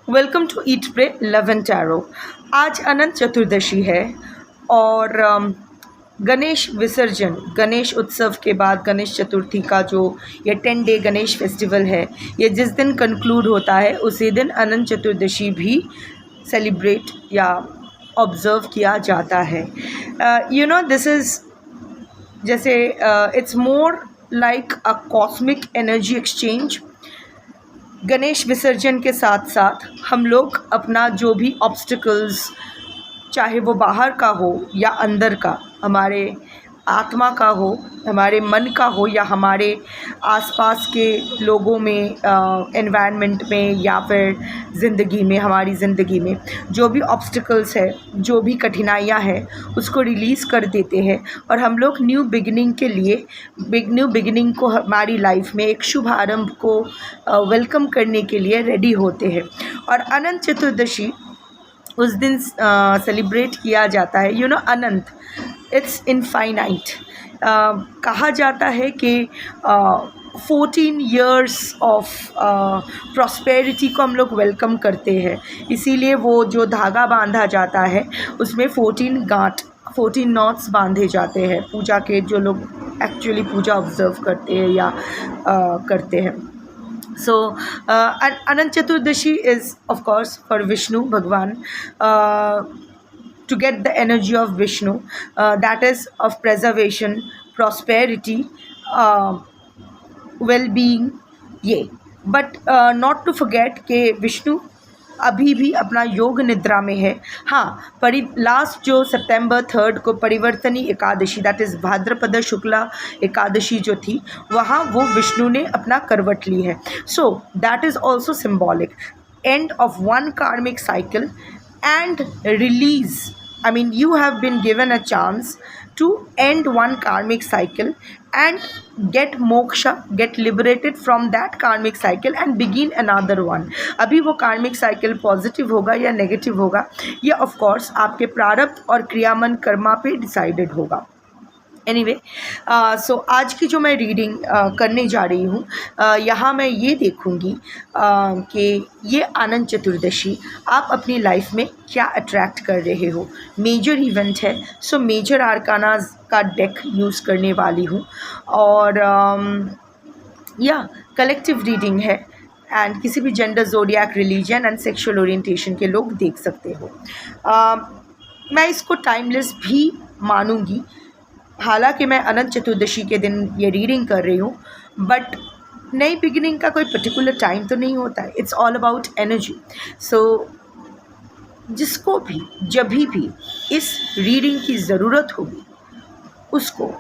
Welcome to eat pray love and tarot. आज अनंत चतुर्दशी है और गणेश विसर्जन, गणेश उत्सव के बाद गणेश चतुर्थी का जो ये 10 डे गणेश फेस्टिवल है, ये जिस दिन कंक्लूड होता है उसी दिन अनंत चतुर्दशी भी सेलिब्रेट या ऑब्ज़र्व किया जाता है। दिस इज़ जैसे it's more like a cosmic energy exchange. Ganesh विसर्जन के साथ साथ हम लोग अपना जो भी ऑब्स्टिकल्स, चाहे वो बाहर का हो या अंदर का, हमारे आत्मा का हो, हमारे मन का हो या हमारे आसपास के लोगों में, एनवायरनमेंट में या फिर ज़िंदगी में, हमारी ज़िंदगी में जो भी ऑब्स्टिकल्स है, जो भी कठिनाइयाँ हैं, उसको रिलीज़ कर देते हैं और हम लोग न्यू बिगिनिंग के लिए, न्यू बिगिनिंग को, हमारी लाइफ में एक शुभ आरंभ को वेलकम करने के लिए रेडी होते हैं। और अनंत चतुर्दशी उस दिन सेलिब्रेट किया जाता है। अनंत, इट्स इनफाइनाइट। कहा जाता है कि 14 ईयर्स ऑफ प्रॉस्पेरिटी को हम लोग वेलकम करते हैं, इसीलिए वो जो धागा बांधा जाता है उसमें 14 नॉट्स बांधे जाते हैं। पूजा के जो लोग एक्चुअली पूजा ऑब्ज़र्व करते हैं या करते हैं। So, Anant Chaturdashi is of course for Vishnu Bhagwan, to get the energy of Vishnu, that is of preservation, prosperity, well-being, ये। But not to forget कि विष्णु अभी भी अपना योग निद्रा में है। हाँ, लास्ट जो सितंबर 3 को परिवर्तनी एकादशी, दैट इज़ भाद्रपद शुक्ला एकादशी जो थी, वहाँ वो विष्णु ने अपना करवट ली है। So that is also symbolic end of one karmic cycle and release. I mean, you have been given a chance to end one karmic cycle and get moksha, get liberated from that karmic cycle and begin another one. अभी वो karmic cycle positive होगा या negative होगा, ये of course आपके प्रारब्ध और क्रियामन कर्मा पे डिसाइडेड होगा। एनीवे, सो आज की जो मैं रीडिंग करने जा रही हूँ, यहाँ मैं ये देखूँगी कि ये अनंत चतुर्दशी आप अपनी लाइफ में क्या अट्रैक्ट कर रहे हो। मेजर इवेंट है, सो मेजर आर्कानाज का डेक यूज़ करने वाली हूँ और या कलेक्टिव रीडिंग है एंड किसी भी gender, zodiac, religion and sexual orientation के लोग देख सकते हो। मैं इसको टाइमलेस भी मानूंगी, हालांकि मैं अनंत चतुर्दशी के दिन ये रीडिंग कर रही हूँ, बट नई बिगिनिंग का कोई पर्टिकुलर टाइम तो नहीं होता है। It's all about energy. So जिसको भी जब भी इस रीडिंग की ज़रूरत होगी, उसको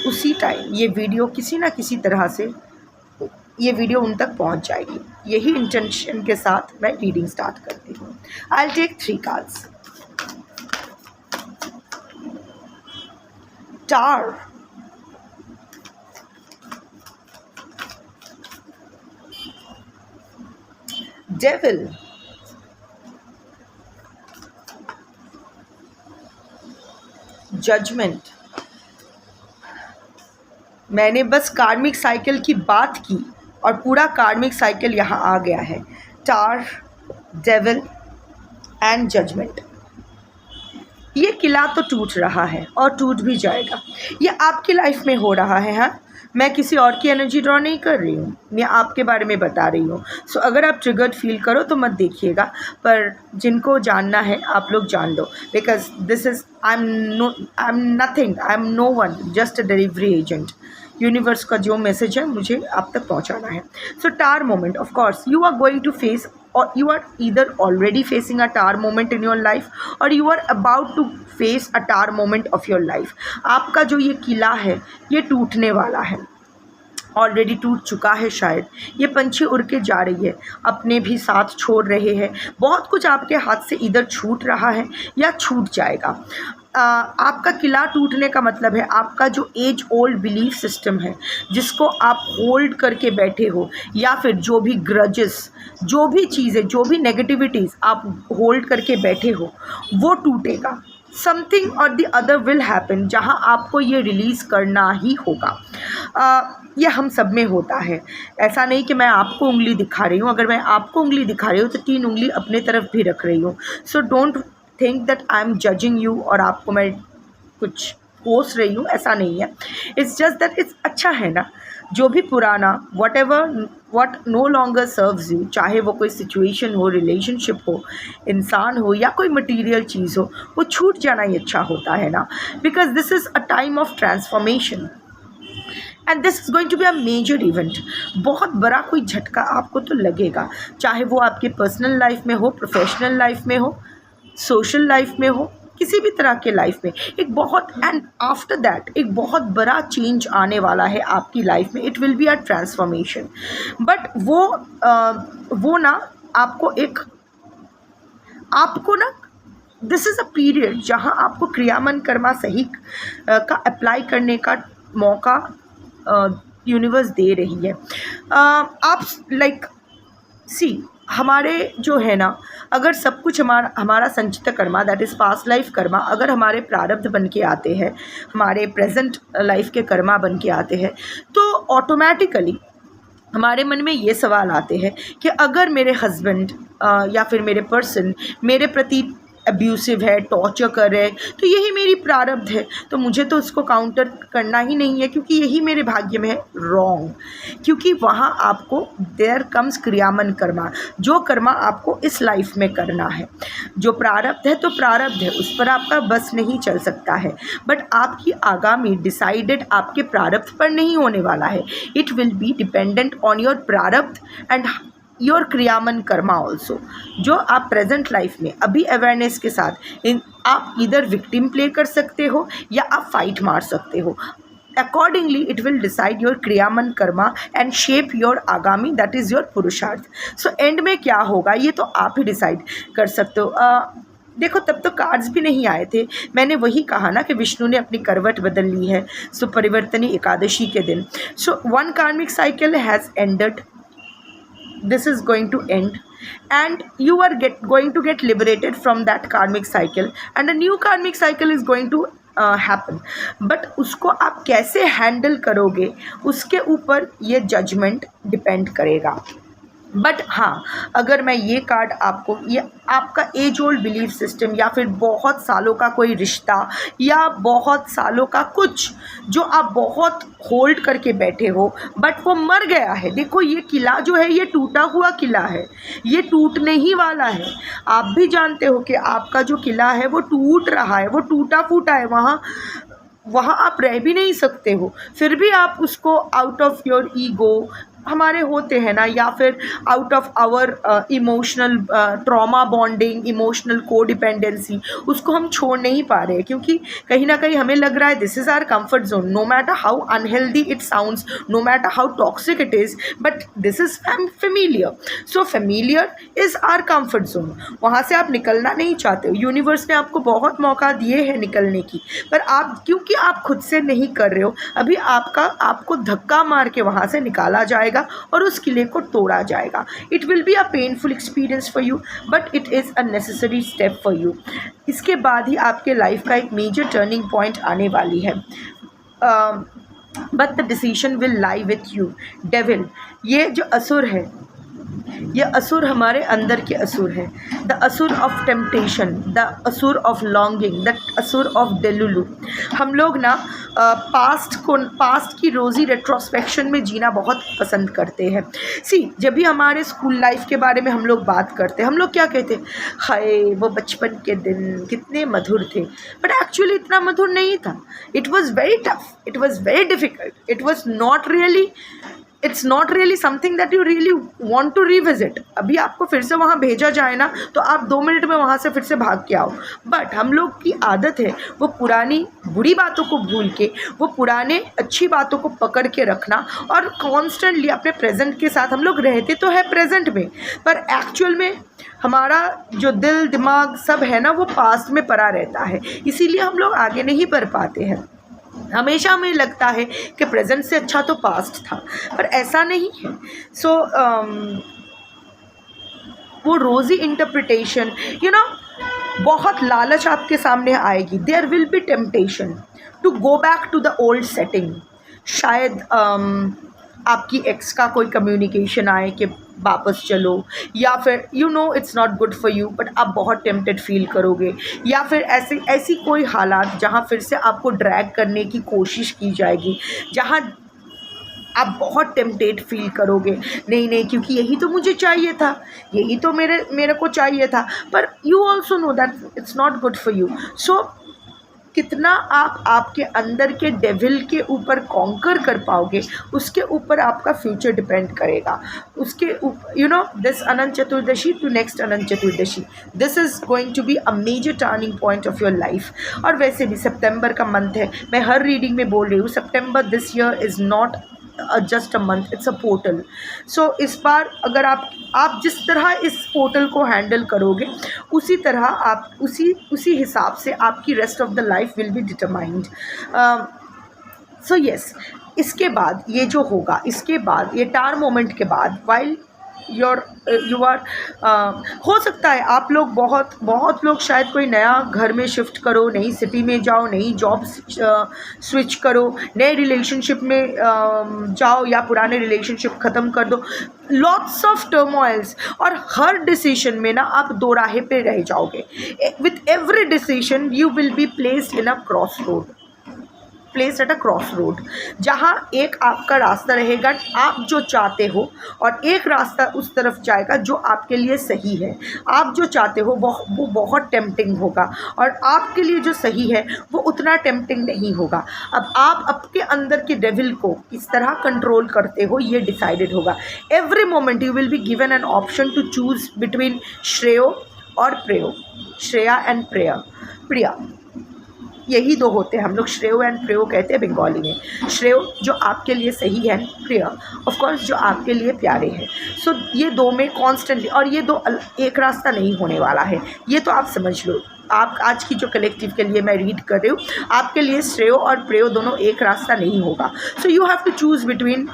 उसी टाइम ये वीडियो किसी ना किसी तरह से ये वीडियो उन तक पहुंच जाएगी। यही इंटेंशन के साथ मैं रीडिंग स्टार्ट करती हूँ। I will take 3 cards. Star, Devil, Judgment। मैंने बस कार्मिक साइकिल की बात की और पूरा कार्मिक साइकिल यहाँ आ गया है। Star, devil and judgment. ये किला तो टूट रहा है और टूट भी जाएगा। ये आपकी लाइफ में हो रहा है। हाँ, मैं किसी और की एनर्जी ड्रॉ नहीं कर रही हूँ, मैं आपके बारे में बता रही हूँ। सो अगर आप ट्रिगर्ड फील करो तो मत देखिएगा, पर जिनको जानना है आप लोग जान लो, because this is I am nothing, I am no one, just a delivery agent. Universe का जो मैसेज है मुझे आप तक पहुंचाना है। सो टार moment, of course you are going to face, or you are either already facing a tower moment in your life or you are about to face a tower moment of your life। आपका जो ये किला है ये टूटने वाला है, already टूट चुका है। शायद ये पंछी उड़ के जा रही है, अपने भी साथ छोड़ रहे हैं। बहुत कुछ आपके हाथ से इधर छूट रहा है या छूट जाएगा। आपका किला टूटने का मतलब है आपका जो एज ओल्ड बिलीफ सिस्टम है, जिसको आप होल्ड करके बैठे हो, या फिर जो भी ग्रजेस, जो भी चीज़ें, जो भी नेगेटिविटीज़ आप होल्ड करके बैठे हो, वो टूटेगा। समथिंग और द अदर विल हैपन, जहाँ आपको ये रिलीज़ करना ही होगा। ये हम सब में होता है। ऐसा नहीं कि मैं आपको उंगली दिखा रही हूँ, अगर मैं आपको उंगली दिखा रही हूँ तो 3 उंगली अपने तरफ भी रख रही हूँ। So don't think that I am judging you और आपको मैं कुछ कोस रही हूँ, ऐसा नहीं है। इट्स जस्ट दैट इट्स अच्छा है ना, जो भी पुराना what no longer serves you, चाहे वो कोई सिचुएशन हो, रिलेशनशिप हो, इंसान हो या कोई मटीरियल चीज़ हो, वो छूट जाना ही अच्छा होता है ना। Because this is a time of transformation and this is going to be a major event. बहुत बड़ा कोई झटका आपको तो लगेगा, चाहे वो आपके पर्सनल लाइफ में हो, प्रोफेशनल लाइफ में हो, सोशल लाइफ में हो, किसी भी तरह के लाइफ में एक बहुत, एंड आफ्टर दैट एक बहुत बड़ा चेंज आने वाला है आपकी लाइफ में। It will be a transformation, but वो ना आपको ना दिस इज़ अ पीरियड जहाँ आपको क्रियामन कर्मा सही का अप्लाई करने का मौका यूनिवर्स दे रही है। आप लाइक सी, हमारे जो है ना, अगर सब कुछ हमारा संचित Karma, that is past life Karma, अगर हमारे प्रारब्ध बन के आते हैं, हमारे प्रेजेंट लाइफ के कर्मा बन के आते हैं, तो ऑटोमेटिकली हमारे मन में ये सवाल आते हैं कि अगर मेरे हस्बैंड या फिर मेरे पर्सन मेरे प्रति अब्यूसिव है, टॉर्चर कर रहे हैं, तो यही मेरी प्रारब्ध है, तो मुझे तो उसको काउंटर करना ही नहीं है, क्योंकि यही मेरे भाग्य में है। रॉन्ग, क्योंकि वहाँ आपको देयर कम्स क्रियामन कर्मा, जो कर्मा आपको इस लाइफ में करना है। जो प्रारब्ध है तो प्रारब्ध है, उस पर आपका बस नहीं चल सकता है, बट आपकी आगामी डिसाइडेड आपके प्रारब्ध पर नहीं होने वाला है। It will be dependent on your प्रारब्ध एंड योर क्रियामन कर्मा ऑल्सो। जो आप प्रेजेंट लाइफ में अभी अवेयरनेस के साथ आप इधर विक्टिम प्ले कर सकते हो या आप फाइट मार सकते हो। Accordingly it will decide your क्रियामन कर्मा एंड शेप योर आगामी, दैट इज़ योर पुरुषार्थ। सो एंड में क्या होगा ये तो आप ही डिसाइड कर सकते हो। देखो, तब तो कार्ड्स भी नहीं आए थे, मैंने वही कहा ना कि विष्णु ने अपनी करवट बदल ली है। सो परिवर्तनी एकादशी के दिन, so one karmic cycle has ended, this is going to end and you are going to get liberated from that karmic cycle and a new karmic cycle is going to happen। but उसको आप कैसे handle करोगे उसके ऊपर ये judgement depend करेगा। But हाँ, अगर मैं ये कार्ड आपको, ये आपका एज ओल्ड बिलीफ सिस्टम या फिर बहुत सालों का कोई रिश्ता या बहुत सालों का कुछ जो आप बहुत होल्ड करके बैठे हो बट वो मर गया है। देखो, ये किला जो है ये टूटा हुआ किला है, ये टूटने ही वाला है। आप भी जानते हो कि आपका जो किला है वो टूट रहा है, वो टूटा फूटा है, वहाँ आप रह भी नहीं सकते हो, फिर भी आप उसको आउट ऑफ योर ईगो, हमारे होते हैं ना, या फिर out of our emotional trauma bonding, emotional codependency, उसको हम छोड़ नहीं पा रहे, क्योंकि कहीं ना कहीं हमें लग रहा है this is our comfort zone. No matter how unhealthy it sounds, no matter how toxic it is, but this is familiar. So familiar is our comfort zone, वहाँ से आप निकलना नहीं चाहते हो। यूनिवर्स ने आपको बहुत मौका दिए हैं निकलने की, पर आप, क्योंकि आप खुद से नहीं कर रहे हो, अभी आपको धक्का मार के वहाँ से निकाला जाएगा और उस किले को तोड़ा जाएगा। It will be a painful experience for you, but it is a necessary step for you. इसके बाद ही आपके लाइफ का एक मेजर टर्निंग पॉइंट आने वाली है। But the decision will lie with you. Devil, ये जो असुर है, ये असुर हमारे अंदर के असुर है। द असुर ऑफ टेम्पटेशन, द असुर ऑफ लॉन्गिंग, द असुर ऑफ डेलुलू। हम लोग ना पास्ट की रोज़ी रेट्रोस्पेक्शन में जीना बहुत पसंद करते हैं। जब भी हमारे स्कूल लाइफ के बारे में हम लोग बात करते हैं, हम लोग क्या कहते हैं, हाय वो बचपन के दिन कितने मधुर थे, बट एक्चुअली इतना मधुर नहीं था। It was very tough, it was very difficult, it's not really something that you really want to revisit. अभी आपको फिर से वहाँ भेजा जाए ना तो आप 2 मिनट में वहाँ से फिर से भाग के आओ। बट हम लोग की आदत है वो पुरानी बुरी बातों को भूल के वो पुराने अच्छी बातों को पकड़ के रखना, और कॉन्स्टेंटली अपने प्रेजेंट के साथ हम लोग रहते तो है प्रेजेंट में, पर एक्चुअल में हमारा जो दिल दिमाग सब है ना वो पास्ट में पड़ा रहता है, इसीलिए हम लोग आगे नहीं बढ़ पाते हैं। हमेशा हमें लगता है कि प्रेजेंट से अच्छा तो पास्ट था, पर ऐसा नहीं है। सो वो रोज़ी इंटरप्रिटेशन, बहुत लालच आपके सामने आएगी, there will be temptation to go back to the old setting. शायद आपकी एक्स का कोई कम्युनिकेशन आए कि वापस चलो, या फिर you know it's not good for you but आप बहुत टेम्प्टेड फील करोगे, या फिर ऐसी कोई हालात जहाँ फिर से आपको ड्रैग करने की कोशिश की जाएगी, जहाँ आप बहुत टेम्प्टेड फील करोगे, नहीं नहीं क्योंकि यही तो मुझे चाहिए था, यही तो मेरे को चाहिए था, पर you also know that it's not good for you. So कितना आप आपके अंदर के डेविल के ऊपर कॉन्कर कर पाओगे, उसके ऊपर आपका फ्यूचर डिपेंड करेगा। उसके you know this Anant Chaturdashi to next Anant Chaturdashi, this is going to be a major turning point of your life. और वैसे भी सितंबर का मंथ है, मैं हर रीडिंग में बोल रही हूँ, September this year is not just a month, it's a portal. So इस बार अगर आप जिस तरह इस पोर्टल को हैंडल करोगे, उसी तरह आप उसी हिसाब से आपकी rest of the life will be determined. So yes, इसके बाद ये जो होगा, इसके बाद ये टार मोमेंट के बाद वाइल यू आर हो सकता है आप लोग बहुत लोग शायद कोई नया घर में शिफ्ट करो, नई सिटी में जाओ, नई जॉब स्विच करो, नए रिलेशनशिप में जाओ, या पुराने रिलेशनशिप ख़त्म कर दो। लॉट्स ऑफ टर्मोइल्स, और हर डिसीजन में ना आप दो राहे पे रह जाओगे। With every decision you will be placed in a cross road, place at a cross road, जहाँ एक आपका रास्ता रहेगा आप जो चाहते हो, और एक रास्ता उस तरफ जाएगा जो आपके लिए सही है। आप जो चाहते हो वो बहुत टेम्पटिंग होगा, और आपके लिए जो सही है वो उतना टेम्पटिंग नहीं होगा। अब आप आपके अंदर के डेविल को किस तरह कंट्रोल करते हो ये डिसाइडेड होगा। Every moment you will be given an option to choose between श्रेयो और प्रेयो, श्रेया एंड प्रिया, यही दो होते हैं। हम लोग श्रेयो एंड प्रेयो कहते हैं बंगाली में। श्रेयो जो आपके लिए सही है, प्रिय ऑफ कोर्स जो आपके लिए प्यारे हैं। सो ये दो में कॉन्स्टेंटली, और ये दो एक रास्ता नहीं होने वाला है, ये तो आप समझ लो। आप आज की जो कलेक्टिव के लिए मैं रीड कर रही हूँ, आपके लिए श्रेयो और प्रेयो दोनों एक रास्ता नहीं होगा। So you have to choose between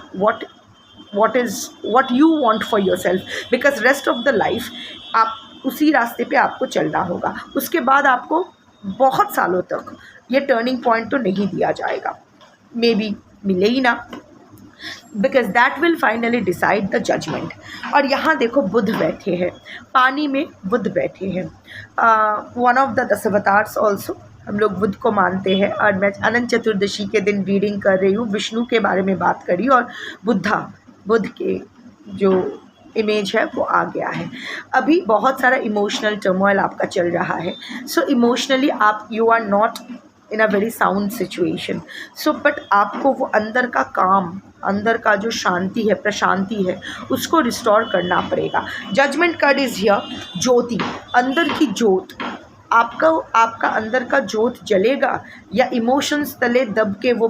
what you want for yourself, because rest of the life आप उसी रास्ते पे आपको चलना होगा। उसके बाद आपको बहुत सालों तक ये टर्निंग पॉइंट तो नहीं दिया जाएगा, मे बी मिले ही ना, because that will finally decide the judgment. और यहाँ देखो बुध बैठे हैं, पानी में बुध बैठे हैं, one of the 10 avatars also, हम लोग बुध को मानते हैं। और मैं अनंत चतुर्दशी के दिन रीडिंग कर रही हूँ, विष्णु के बारे में बात करी, और बुध के जो इमेज है वो आ गया है। अभी बहुत सारा इमोशनल टर्मोइल आपका चल रहा है। सो इमोशनली आप you are not in a very sound situation. So but आपको वो अंदर का काम, अंदर का जो शांति है, प्रशांति है, उसको रिस्टोर करना पड़ेगा। जजमेंट कार्ड इज़ हियर, ज्योति, अंदर की ज्योत, आपका अंदर का ज्योत जलेगा, या इमोशंस तले दब के वो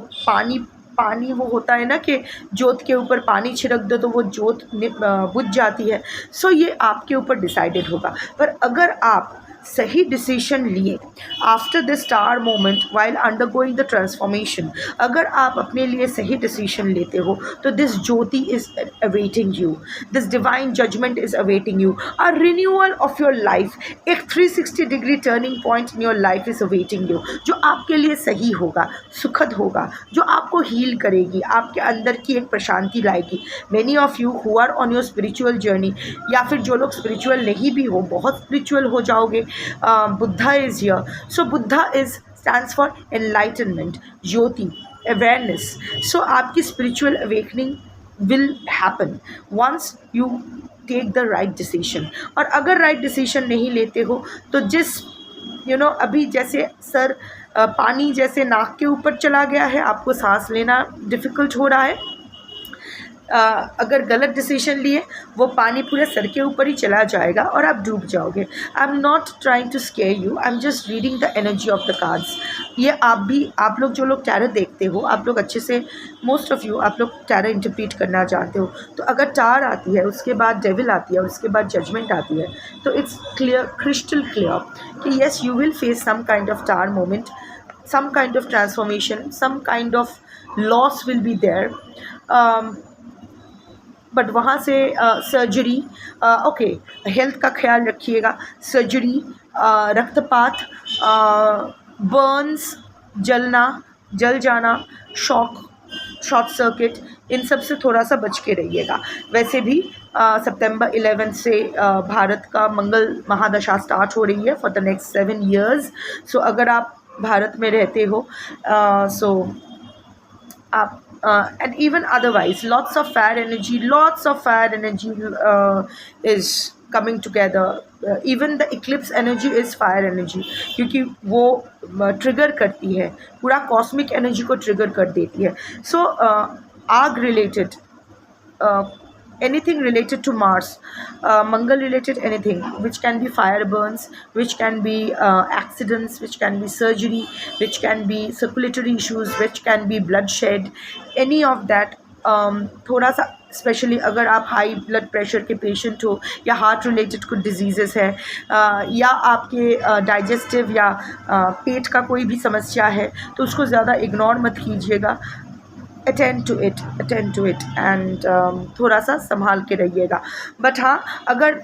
पानी वो होता है ना कि जोत के ऊपर पानी छिड़क दो तो वो जोत बुझ जाती है। सो ये आपके ऊपर डिसाइडेड होगा। पर अगर आप सही डिसीजन लिए after this star moment while undergoing the transformation, अगर आप अपने लिए सही डिसीजन लेते हो तो दिस ज्योति is awaiting you, this divine judgment is awaiting you, a renewal of your life, एक 360 degree turning point in your life is awaiting you, जो आपके लिए सही होगा, सुखद होगा, जो आपको हील करेगी, आपके अंदर की एक प्रशांति लाएगी। Many of you who are on your spiritual journey, या फिर जो लोग स्पिरिचुअल नहीं भी हो, बहुत स्पिरिचुअल हो जाओगे। Buddha is here. So Buddha stands for enlightenment, Jyoti, awareness. So आपकी spiritual awakening will happen once you take the right decision. और अगर right decision नहीं लेते हो तो जिस अभी जैसे सर पानी जैसे नाक के ऊपर चला गया है, आपको सांस लेना डिफ़िकल्ट हो रहा है, अगर गलत डिसीजन लिए वो पानी पूरे सर के ऊपर ही चला जाएगा और आप डूब जाओगे। I am not trying to scare you, I am just reading the energy of the cards. ये आप लोग जो लोग टैरो देखते हो, आप लोग अच्छे से, मोस्ट ऑफ यू आप लोग टैरो इंटरप्रीट करना जानते हो। तो अगर टार आती है, उसके बाद डेविल आती है, उसके बाद जजमेंट आती है, तो इट्स क्लियर, क्रिस्टल क्लियर कि yes you will face some kind of tower moment, some kind of transformation, some kind of loss will be there. But वहाँ से सर्जरी, ओके, हेल्थ का ख्याल रखिएगा, सर्जरी, रक्तपात, बर्न्स, जल जाना, शॉर्ट सर्किट, इन सब से थोड़ा सा बच के रहिएगा। वैसे भी सितंबर 11 से भारत का मंगल महादशा स्टार्ट हो रही है फॉर द नेक्स्ट 7 years। सो अगर आप भारत में रहते हो, सो आप and even otherwise lots of fire energy is coming together। even the eclipse energy is fire energy, क्योंकि वो ट्रिगर करती है, पूरा कॉस्मिक एनर्जी को ट्रिगर कर देती है। सो आग related, anything related to Mars, Mangal related, anything which can be fire burns, which can be accidents, which can be surgery, which can be circulatory issues, which can be bloodshed, any of that, थोड़ा सा specially अगर आप high blood pressure के patient हो या heart related कुछ diseases है, या आपके डाइजेस्टिव या पेट का कोई भी समस्या है, तो उसको ज़्यादा इग्नोर मत कीजिएगा। अटेंड टू इट एंड थोड़ा सा संभाल के रहिएगा। बट हाँ, अगर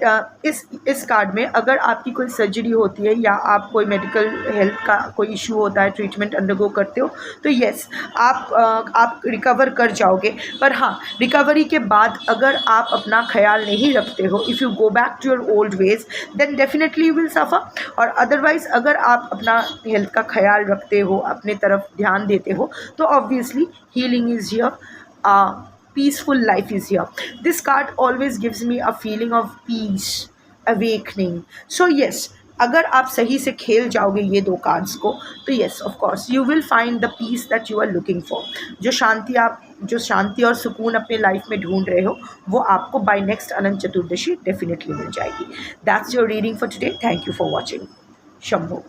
इस कार्ड में अगर आपकी कोई सर्जरी होती है या आप कोई मेडिकल हेल्थ का कोई इशू होता है, ट्रीटमेंट अंडरगो करते हो, तो येस आप रिकवर कर जाओगे। पर हाँ, रिकवरी के बाद अगर आप अपना ख्याल नहीं रखते हो, if you go back to your old ways, then definitely you will suffer. और अदरवाइज़ अगर आप अपना हेल्थ का ख्याल रखते हो, अपने तरफ ध्यान देते हो, तो obviously healing is here, peaceful life is here। This card always gives me a feeling of peace, awakening। So yes, अगर आप सही से खेल जाओगे ये दो कार्ड्स को, तो yes of course you will find the peace that you are looking for। जो शांति और सुकून अपने लाइफ में ढूंढ रहे हो, वो आपको बाय नेक्स्ट अनंत चतुर्दशी डेफिनेटली मिल जाएगी। That's your reading for today। Thank you for watching। Shambho.